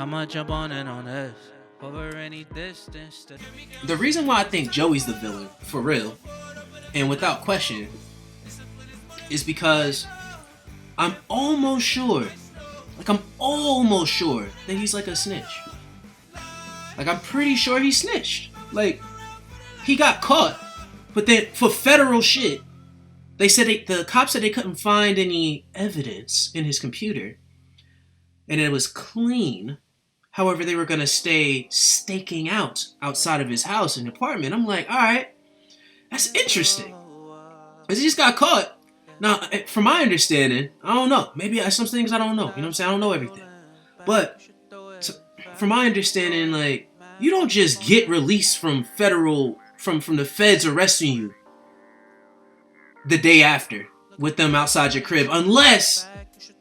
I'ma jump on and on this over any distance. The reason why I think Joey's the villain, for real, and without question, is because I'm almost sure that he's like a snitch. Like, I'm pretty sure he snitched. Like, he got caught, but then for federal shit, they said the cops said they couldn't find any evidence in his computer, and it was clean. However, they were gonna stay staking out outside of his house and apartment. I'm like, all right, that's interesting. Cause he just got caught. Now, from my understanding, I don't know. Maybe some things I don't know. You know what I'm saying? I don't know everything. But from my understanding, like, you don't just get released from the feds arresting you the day after with them outside your crib, unless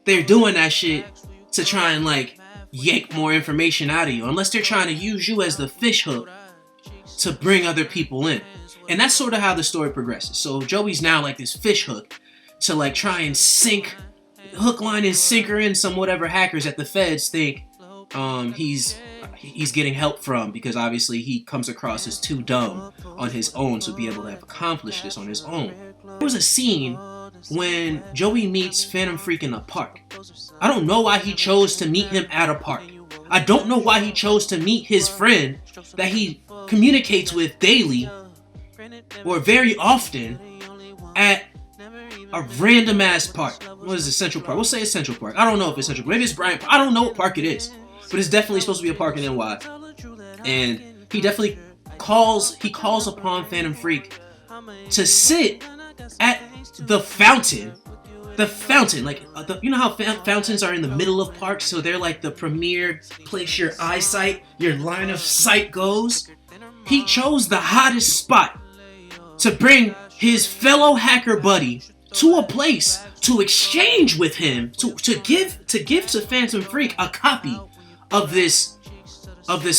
they're doing that shit to try and like yank more information out of you, unless they're trying to use you as the fish hook to bring other people in. And that's sort of how the story progresses. So Joey's now like this fish hook to like try and sink, hook, line, and sinker in some whatever hackers that the feds think he's getting help from, because obviously he comes across as too dumb on his own to be able to have accomplished this on his own. There was a scene when Joey meets Phantom Freak in the park. I don't know why he chose to meet him at a park. I don't know why he chose to meet his friend that he communicates with daily or very often at a random ass park. What is it, Central Park? We'll say it's Central Park. I don't know if it's Central Park. Maybe it's Bryant Park. I don't know what park it is. But it's definitely supposed to be a park in NY. And he definitely calls upon Phantom Freak to sit at the fountain. The fountain, like, you know how fountains are in the middle of parks, so they're like the premier place your eyesight, your line of sight goes. He chose the hottest spot to bring his fellow hacker buddy to a place to exchange with him, to give to Phantom Freak a copy of this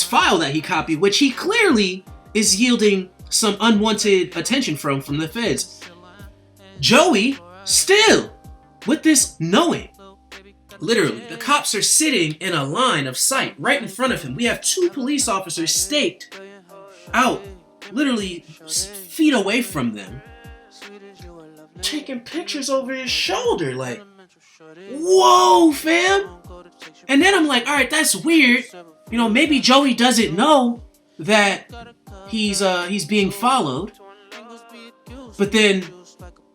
file that he copied, which he clearly is yielding some unwanted attention from the feds. Joey, still, with this knowing, literally, the cops are sitting in a line of sight right in front of him. We have 2 police officers staked out, literally feet away from them, taking pictures over his shoulder, like, whoa, fam. And then I'm like, all right, that's weird. You know, maybe Joey doesn't know that he's being followed. But then,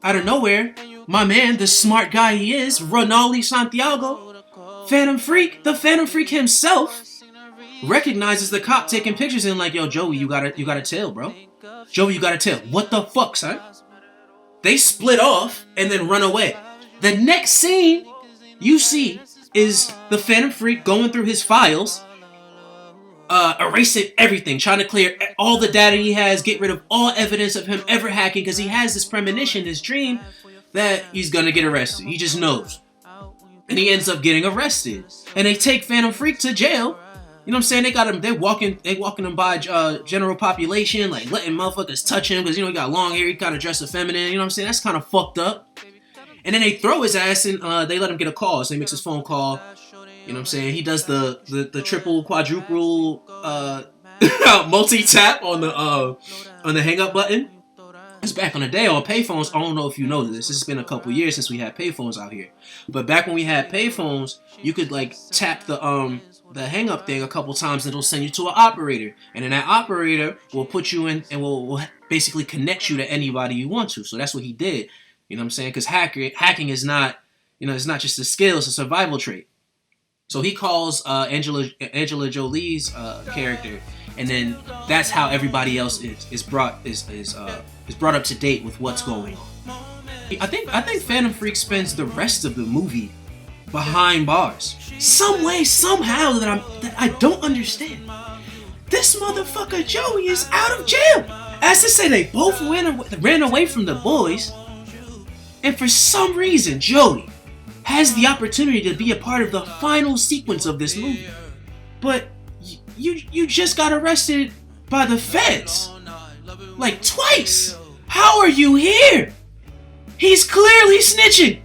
out of nowhere, my man, the smart guy he is, Ronaldo Santiago, the Phantom Freak himself, recognizes the cop taking pictures and like, yo, Joey, you gotta tell, bro. Joey, you gotta tell. What the fuck, son? They split off and then run away. The next scene you see is the Phantom Freak going through his files, erasing everything, trying to clear all the data he has, get rid of all evidence of him ever hacking, because he has this premonition, this dream, that he's gonna get arrested. He just knows. And he ends up getting arrested. And they take Phantom Freak to jail. You know what I'm saying? They got him, they walking him by general population, like letting motherfuckers touch him, because, you know, he got long hair, he kind of dressed feminine, you know what I'm saying? That's kind of fucked up. And then they throw his ass in, they let him get a call, so he makes his phone call. You know what I'm saying? He does the triple, quadruple, multi-tap on the hang-up button. It's back on the day on payphones. I don't know if you know this. It's been a couple years since we had payphones out here. But back when we had payphones, you could like tap the hang-up thing a couple times and it'll send you to an operator. And then that operator will put you in and will basically connect you to anybody you want to. So that's what he did. You know what I'm saying? Because hacking is not, you know, it's not just a skill, it's a survival trait. So he calls Angela Jolie's character, and then that's how everybody else is brought up to date with what's going on. I think Phantom Freak spends the rest of the movie behind bars, some way, somehow that I don't understand. This motherfucker Joey is out of jail. As to say, they both ran away from the boys, and for some reason Joey has the opportunity to be a part of the final sequence of this movie. But you just got arrested by the feds. Like twice. How are you here? He's clearly snitching.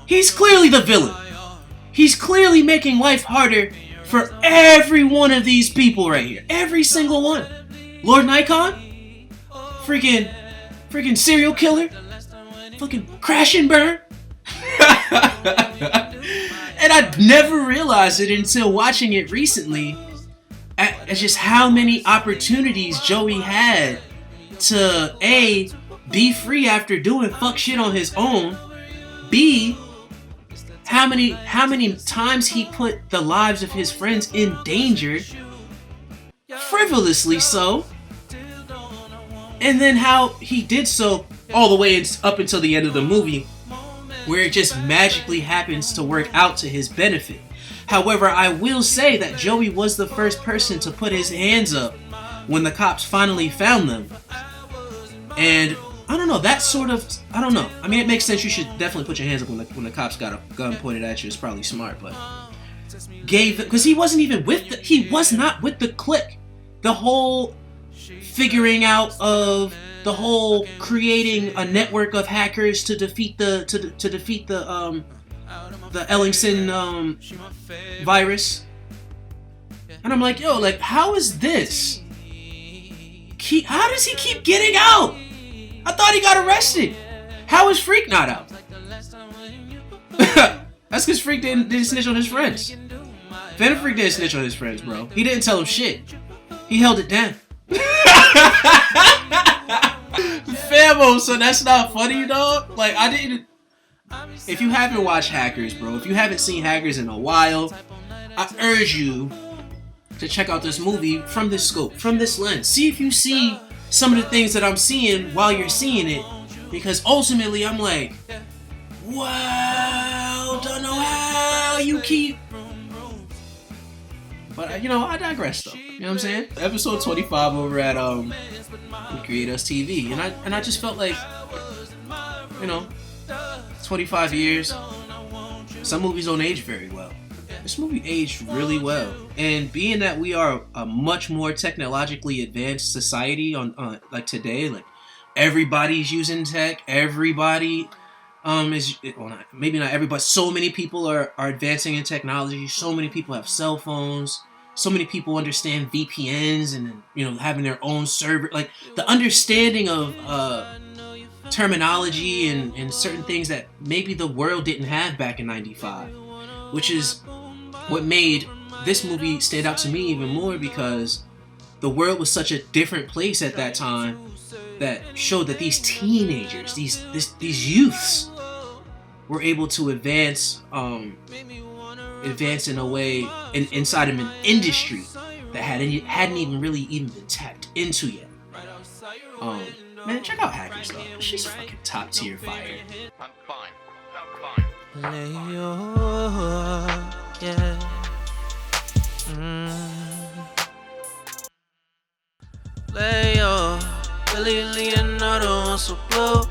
He's clearly the villain. He's clearly making life harder for every one of these people right here. Every single one. Lord Nikon, freaking serial killer, fucking crash and burn. And I never realized it until watching it recently at just how many opportunities Joey had to A, be free after doing fuck shit on his own, B, how many times he put the lives of his friends in danger, frivolously so, and then how he did so all the way up until the end of the movie, where it just magically happens to work out to his benefit. However, I will say that Joey was the first person to put his hands up when the cops finally found them. And I don't know, that sort of, I don't know. I mean, it makes sense. You should definitely put your hands up when the cops got a gun pointed at you. It's probably smart, but because he wasn't even he was not with the clique. The whole figuring out of the whole creating a network of hackers to defeat the Ellingson virus. And I'm like, yo, like, how is this? How does he keep getting out? I thought he got arrested. How is Freak not out? That's because Freak didn't snitch on his friends. Venom Freak didn't snitch on his friends, bro. He didn't tell them shit. He held it down. Famo, so that's not funny, dog. Like, I didn't. If you haven't watched Hackers, bro, if you haven't seen Hackers in a while, I urge you to check out this movie from this scope, from this lens. See if you see some of the things that I'm seeing while you're seeing it, because ultimately I'm like, wow, don't know how you keep. But I digress though. You know what I'm saying? Episode 25 over at Create Us TV, and I just felt like, 25 years. Some movies don't age very well. This movie aged really well, and being that we are a much more technologically advanced society on like today, like everybody's using tech. Everybody maybe not everybody. So many people are advancing in technology. So many people have cell phones. So many people understand VPNs and having their own server. Like the understanding of terminology and certain things that maybe the world didn't have back in '95, which is what made this movie stand out to me even more, because the world was such a different place at that time, that showed that these teenagers, these youths, were able to advance in a way inside of an industry that hadn't even been tapped into yet. Man, check out Hackers though. She's fucking top tier fire. I'm fine. Yeah. Leo, Billy Leonardo, so blow.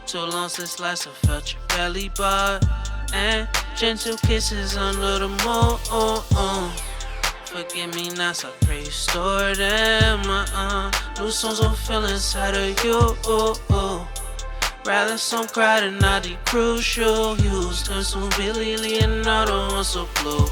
Too long since last I felt your belly button, and gentle kisses under the moon. Forgive me now, so I pray you store them. New songs will feel inside of you. Rather some cry than not the crucial. Used to some Billy Leonardo, so blue.